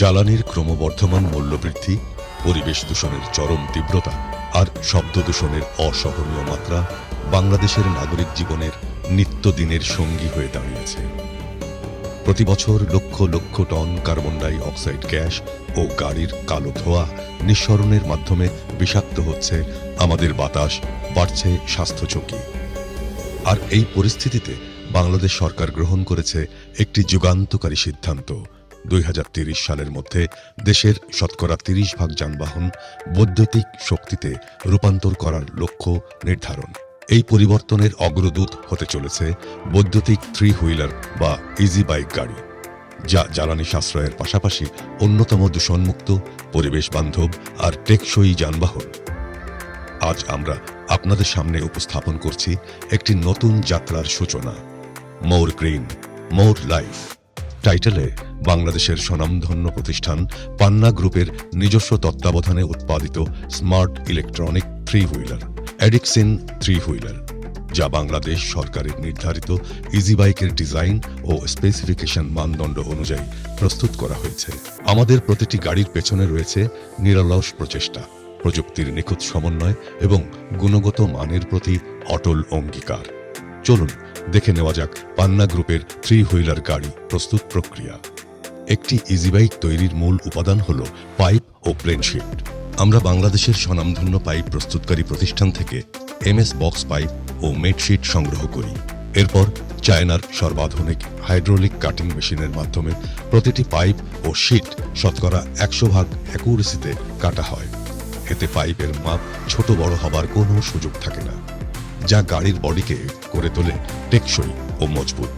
জ্বালানির ক্রমবর্ধমান মূল্যবৃদ্ধি, পরিবেশ দূষণের চরম তীব্রতা আর শব্দ দূষণের অসহনীয় মাত্রা বাংলাদেশের নাগরিক জীবনের নিত্যদিনের সঙ্গী হয়ে দাঁড়িয়েছে। প্রতি বছর lakh lakh ton carbon die oxide gas ও গাড়ির কালো ধোঁয়া নিঃসরণের মাধ্যমে বিষাক্ত হচ্ছে আমাদের বাতাস, বাড়ছে স্বাস্থ্য ঝুঁকি। আর এই পরিস্থিতিতে বাংলাদেশ সরকার গ্রহণ করেছে একটি যুগান্তকারী সিদ্ধান্ত। 2030 সালের মধ্যে দেশের শতকরা 30% যানবাহন বৈদ্যুতিক শক্তিতে রূপান্তর করার লক্ষ্য নির্ধারণ। এই পরিবর্তনের অগ্রদূত হতে চলেছে বৈদ্যুতিক 3 হুইলার বা ইজি বাইক গাড়ি, যা জ্বালানি সাশ্রয়ের পাশাপাশি অন্যতম দূষণমুক্ত, পরিবেশ বান্ধব আর টেকসই যানবাহন। আজ আমরা আপনাদের সামনে উপস্থাপন করছি একটি নতুন যাত্রার সূচনা, মোর গ্রিন মোর লাইফ টাইটেলে বাংলাদেশের স্বনামধন্য প্রতিষ্ঠান পান্না গ্রুপের নিজস্ব তত্ত্বাবধানে উৎপাদিত স্মার্ট ইলেকট্রনিক 3 হুইলার এডিক্সিন 3 হুইলার, যা বাংলাদেশ সরকারের নির্ধারিত ইজি বাইকের ডিজাইন ও স্পেসিফিকেশন মানদণ্ড অনুযায়ী প্রস্তুত করা হয়েছে। আমাদের প্রতিটি গাড়ির পেছনে রয়েছে নিরলস প্রচেষ্টা, প্রযুক্তির নিখুঁত সমন্বয় এবং গুণগত মানের প্রতি অটল অঙ্গীকার। চলুন দেখে নেওয়া যাক পান্না গ্রুপের 3 হুইলার গাড়ি প্রস্তুত প্রক্রিয়া। একটি ইজি বাইক তৈরির মূল উপাদান হল পাইপ ও প্লেন শিট। আমরা বাংলাদেশের স্বনামধন্য পাইপ প্রস্তুতকারী প্রতিষ্ঠান থেকে MS বক্স পাইপ ও মেট শিট সংগ্রহ করি। এরপর চায়নার সর্বাধুনিক হাইড্রোলিক কাটিং মেশিনের মাধ্যমে প্রতিটি পাইপ ও শিট শতকরা 100% অ্যাকুরেসিতে কাটা হয়। এতে পাইপের মাপ ছোট বড় হবার কোনো সুযোগ থাকে না, যা গাড়ির বডিকে করে তোলে টেকসই ও মজবুত।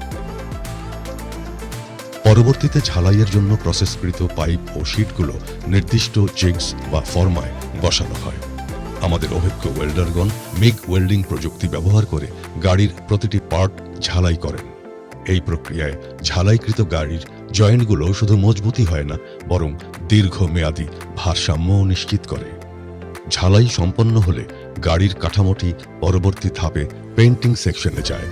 পরবর্তীতে ঝালাইয়ের জন্য প্রসেসকৃত পাইপ ও শিটগুলো নির্দিষ্ট জিগস বা ফর্মায় বসানো হয়। আমাদের অভিজ্ঞ ওয়েল্ডারগণ মিগ ওয়েল্ডিং প্রযুক্তি ব্যবহার করে গাড়ির প্রতিটি পার্ট ঝালাই করেন। এই প্রক্রিয়ায় ঝালাইকৃত গাড়ির জয়েন্টগুলো শুধু মজবুতই হয় না, বরং দীর্ঘমেয়াদী ভারসাম্যও নিশ্চিত করে। ঝালাই সম্পন্ন হলে গাড়ির কাঠামোটি পরবর্তী ধাপে পেইন্টিং সেকশনে যায়।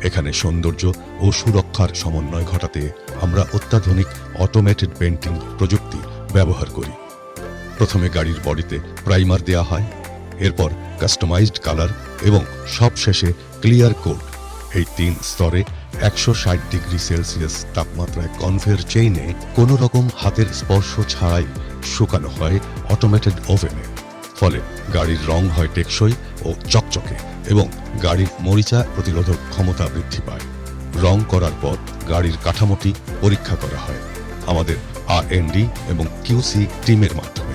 এখানে সৌন্দর্য ও সুরক্ষার সমন্বয় ঘটাতে আমরা অত্যাধুনিক অটোমেটেড পেইন্টিং প্রযুক্তি ব্যবহার করি। প্রথমে গাড়ির বডিতে প্রাইমার দেয়া হয়, এরপর কাস্টমাইজড কালার এবং সবশেষে ক্লিয়ার কোট। এই 3 স্তরে 160 ডিগ্রি সেলসিয়াস তাপমাত্রায় কনভেয়ার চেইনে কোনো রকম হাতের স্পর্শ ছাড়াই শুকানো হয় অটোমেটেড ওভেনে। ফলে গাড়ির রং হয় টেকসই ও চকচকে এবং গাড়ির মরিচা প্রতিরোধক ক্ষমতা বৃদ্ধি পায়। রং করার পর গাড়ির কাঠামোটি পরীক্ষা করা হয় আমাদের R&D এবং QC টিমের মাধ্যমে।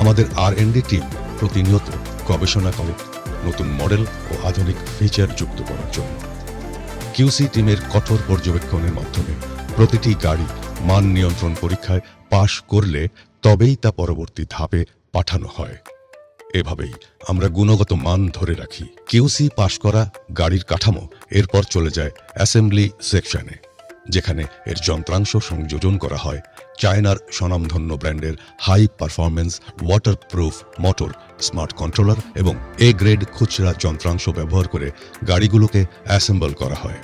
আমাদের R&D টিম প্রতিনিয়ত গবেষণা করে নতুন মডেল ও আধুনিক ফিচার যুক্ত করার জন্য। QC টিমের কঠোর পর্যবেক্ষণের মাধ্যমে প্রতিটি গাড়ি মান নিয়ন্ত্রণ পরীক্ষায় পাশ করলে তবেই তা পরবর্তী ধাপে পাঠানো হয়। এভাবেই আমরা গুণগত মান ধরে রাখি। QC পাশ করা গাড়ির কাঠামো এরপর চলে যায় অ্যাসেম্বলি সেকশনে, যেখানে এর যন্ত্রাংশ সংযোজন করা হয় চায়নার স্বনামধন্য ব্র্যান্ডের high performance waterproof motor, smart controller এবং গ্রেড খুচরা যন্ত্রাংশ ব্যবহার করে গাড়িগুলোকে অ্যাসেম্বল করা হয়।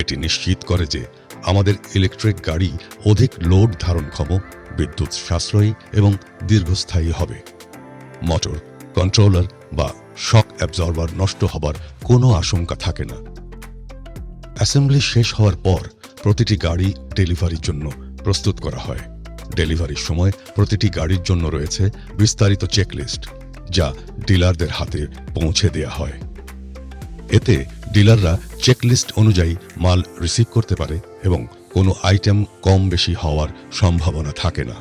এটি নিশ্চিত করে যে আমাদের ইলেকট্রিক গাড়ি অধিক লোড ধারণক্ষম, বিদ্যুৎ সাশ্রয়ী এবং দীর্ঘস্থায়ী হবে। মোটর, কন্ট্রোলার বা শক অ্যাবজর্বার নষ্ট হবার কোনো আশঙ্কা থাকে না। অ্যাসেম্বলি শেষ হওয়ার পর প্রতিটি গাড়ি ডেলিভারির জন্য প্রস্তুত করা হয়। ডেলিভারির সময় প্রতিটি গাড়ির জন্য রয়েছে বিস্তারিত চেকলিস্ট, যা ডিলারদের হাতে পৌঁছে দেয়া হয়। এতে ডিলাররা চেকলিস্ট অনুযায়ী মাল রিসিভ করতে পারে এবং কোনো আইটেম কম বেশি হওয়ার সম্ভাবনা থাকে না।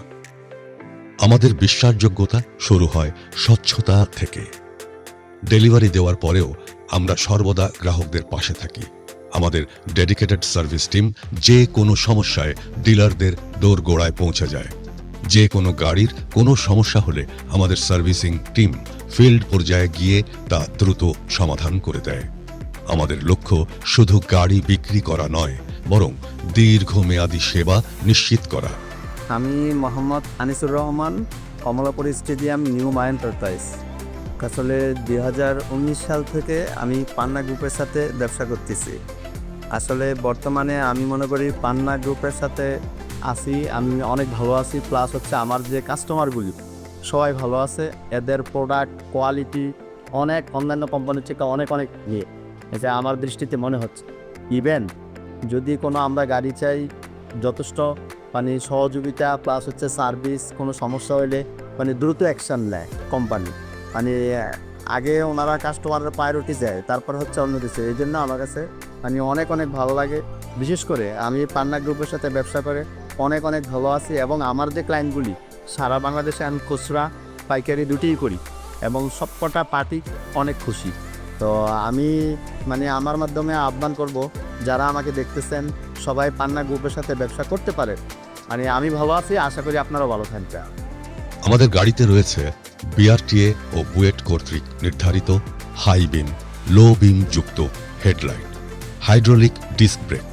আমাদের বিশ্বাসযোগ্যতা শুরু হয় স্বচ্ছতা থেকে। ডেলিভারি দেওয়ার পরেও আমরা সর্বদা গ্রাহকদের পাশে থাকি। আমাদের ডেডিকেটেড সার্ভিস টিম যে কোনো সমস্যায় ডিলারদের দোরগোড়ায় পৌঁছে যায়। যে কোনো গাড়ির কোনো সমস্যা হলে আমাদের সার্ভিসিং টিম ফিল্ড পর্যায়ে গিয়ে তা দ্রুত সমাধান করে দেয়। আমাদের লক্ষ্য শুধু গাড়ি বিক্রি করা নয়, বরং দীর্ঘমেয়াদী সেবা নিশ্চিত করা। আমি মোহাম্মদ আনিসুর রহমান, কমলাপুর স্টেডিয়াম, নিউ মা এন্টারপ্রাইজ। আসলে 2019 সাল থেকে আমি পান্না গ্রুপের সাথে ব্যবসা করতেছি। আসলে বর্তমানে আমি মনে করি পান্না গ্রুপের সাথে আছি, আমি অনেক ভালো আছি। প্লাস হচ্ছে আমার যে কাস্টমারগুলি সবাই ভালো আছে। এদের প্রোডাক্ট কোয়ালিটি অনেক অন্যান্য কোম্পানির থেকে অনেক অনেক ইয়ে, এটা আমার দৃষ্টিতে মনে হচ্ছে। ইভেন যদি কোনো আমরা গাড়ি চাই, যথেষ্ট মানে সহযোগিতা প্লাস হচ্ছে সার্ভিস, কোনো সমস্যা হলে মানে দ্রুত অ্যাকশন নেয় কোম্পানি। মানে আগে ওনারা কাস্টমারের প্রায়োরিটি দেয়, তারপর হচ্ছে অন্য কিছু। এই জন্য আমার কাছে মানে অনেক অনেক ভালো লাগে। বিশেষ করে আমি পান্না গ্রুপের সাথে ব্যবসা করে অনেক অনেক ভালো আছি, এবং আমার যে ক্লায়েন্টগুলি সারা বাংলাদেশে আমি খুচরা পাইকারি দুটিই করি, এবং সবকটা পার্টি অনেক খুশি। তো আমি মানে আমার মাধ্যমে আহ্বান করব, যারা আমাকে দেখতেছেন সবাই পান্না গ্রুপের সাথে ব্যবসা করতে পারে। মানে আমি ভালো আছি, আশা করি আপনারাও ভালো থাকবেন। আমাদের গাড়িতে রয়েছে বিআরটিএ ও বুয়েট কর্তৃক নির্ধারিত হাই বিম, লো বিম যুক্ত headlight, hydraulic disc brake,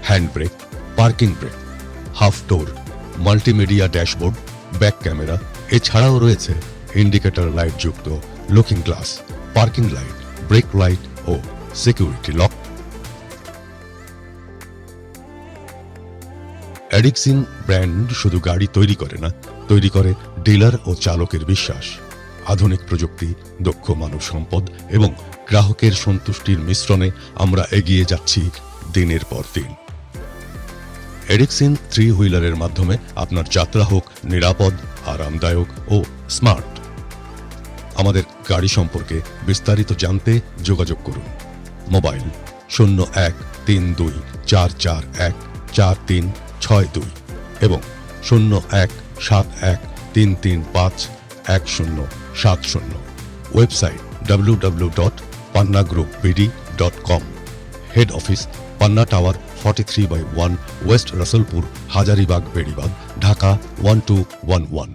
hand brake, parking brake, half door, multimedia dashboard, back camera. এছাড়াও রয়েছে ইন্ডিকেটর লাইট যুক্ত looking glass, parking light, brake light ও সিকিউরিটি লক। এডিক্সিন ব্র্যান্ড শুধু গাড়ি তৈরি করে না, তৈরি করে ডিলার ও চালকের বিশ্বাস। আধুনিক প্রযুক্তি, দক্ষ মানব সম্পদ এবং গ্রাহকের সন্তুষ্টির মিশ্রণে আমরা এগিয়ে যাচ্ছি দিনের পর দিন। এডিক্সিন 3 হুইলারের মাধ্যমে আপনার যাত্রা হোক নিরাপদ, আরামদায়ক ও স্মার্ট। আমাদের গাড়ি সম্পর্কে বিস্তারিত জানতে যোগাযোগ করুন। মোবাইল 0132441436 এবং 017133511070। Website www.pannagroupbd.com। হেড অফিস পান্না টাওয়ার 43/1 ওয়েস্ট রসুলপুর, হাজারীবাগ, বেড়িবাগ, ঢাকা 1211।